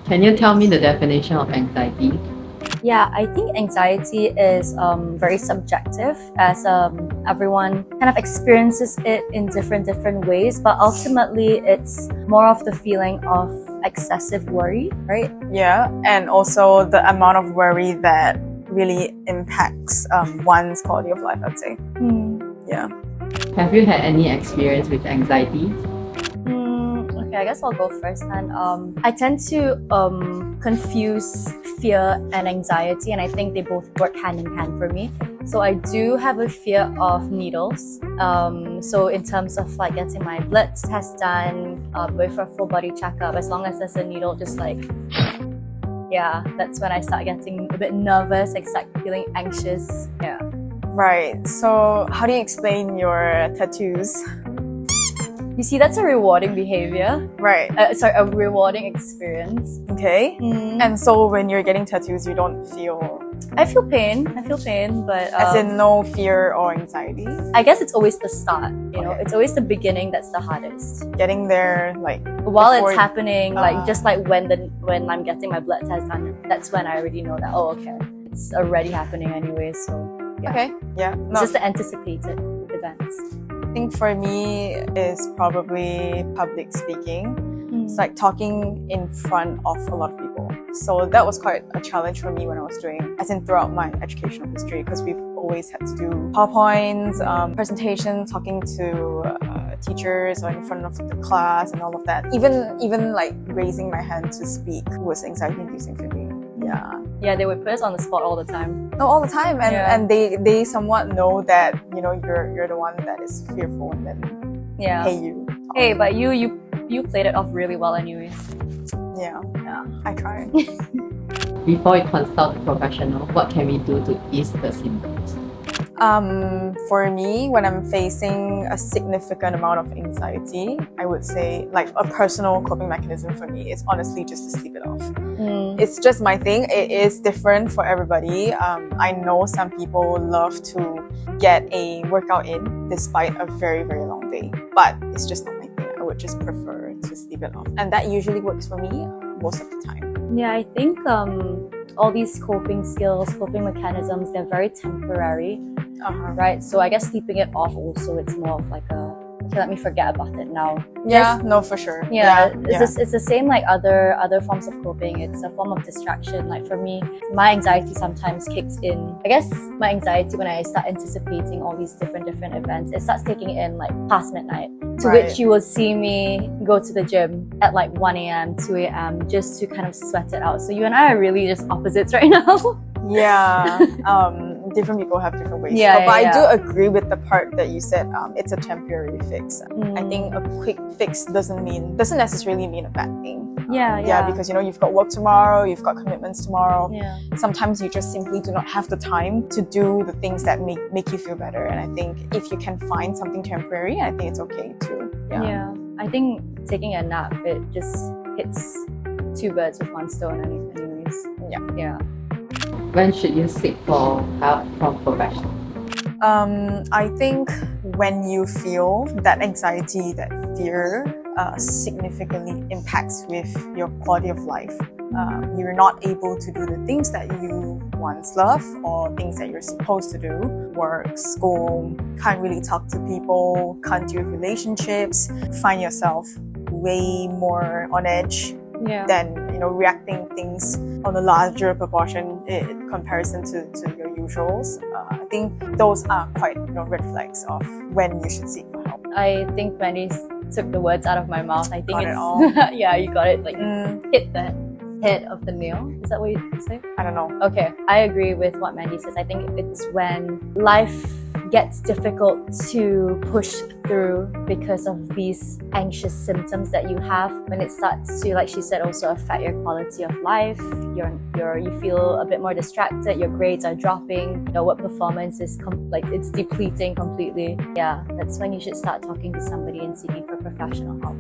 Can you tell me the definition of anxiety? Yeah, I think anxiety is very subjective as everyone kind of experiences it in different ways, but ultimately it's more of the feeling of excessive worry, right? Yeah, and also the amount of worry that really impacts one's quality of life, I'd say. Yeah. Have you had any experience with anxiety? Okay, I guess I'll go first. And I tend to confuse fear and anxiety, and I think they both work hand in hand for me. So I do have a fear of needles. So in terms of like getting my blood test done, going for a full body checkup, as long as there's a needle, just like, yeah, that's when I start getting a bit nervous, I start feeling anxious. Yeah. Right. So how do you explain your tattoos? You see, that's a rewarding behavior. Right. Sorry, a rewarding experience. Okay. And so when you're getting tattoos, you don't feel... I feel pain, but... as in no fear or anxiety? I guess it's always the start, you know? Okay. It's always the beginning that's the hardest. Getting there, like... While before it's happening, like just like when I'm getting my blood test done, that's when I already know that, oh, okay, it's already happening anyway, so... Yeah. Okay, yeah. No. It's just the anticipated events. I think for me is probably public speaking. It's like talking in front of a lot of people. So that was quite a challenge for me when I was doing, as in throughout my educational history, because we've always had to do PowerPoints, presentations, talking to teachers or in front of the class and all of that. Even like raising my hand to speak was anxiety inducing for me. Yeah. Yeah, they would put us on the spot all the time. No, all the time, and Yeah. and they somewhat know that you're the one that is fearful and then Yeah. pay you. Hey, but you played it off really well anyways. Yeah, Yeah. I tried. Before we consult a professional, what can we do to ease the symptoms? For me, when I'm facing a significant amount of anxiety, I would say like a personal coping mechanism for me is honestly just to sleep it off. It's just my thing. It is different for everybody. I know some people love to get a workout in despite a very, very long day, but it's just not my thing. I would just prefer to sleep it off. And that usually works for me most of the time. Yeah, I think all these coping skills, coping mechanisms, they're very temporary, right? So I guess sleeping it off also, it's more of like a, okay, let me forget about it now. Yeah, no, for sure. Yeah, it's the same like other forms of coping. It's a form of distraction. Like for me, my anxiety sometimes kicks in. I guess my anxiety when I start anticipating all these different events, it starts kicking in like past midnight. To Right. which you will see me go to the gym at like 1 a.m., 2 a.m. just to kind of sweat it out. So you and I are really just opposites right now. Yeah. Different people have different ways. Yeah, but yeah, I do agree with the part that you said. It's a temporary fix. I think a quick fix doesn't necessarily mean a bad thing. Yeah. Because you've got work tomorrow, you've got commitments tomorrow. Yeah. Sometimes you just simply do not have the time to do the things that make you feel better. And I think if you can find something temporary, I think it's okay too. Yeah. I think taking a nap, it just hits two birds with one stone anyways. Yeah. When should you seek for help from professionals? I think when you feel that anxiety, that fear significantly impacts with your quality of life. You're not able to do the things that you once loved or things that you're supposed to do. Work, school, can't really talk to people, can't do relationships, find yourself way more on edge than reacting things on a larger proportion in comparison to your usuals. I think those are quite red flags of when you should seek for help. I think Mandy took the words out of my mouth. I think Got it it's all. yeah, you got it. Like hit the head of the nail. Is that what you say? I don't know. Okay, I agree with what Mandy says. I think it's when life gets difficult to push through because of these anxious symptoms that you have, when it starts to, like she said, also affect your quality of life. You feel a bit more distracted, your grades are dropping, your work performance is it's depleting completely. Yeah, that's when you should start talking to somebody and seeking for professional help.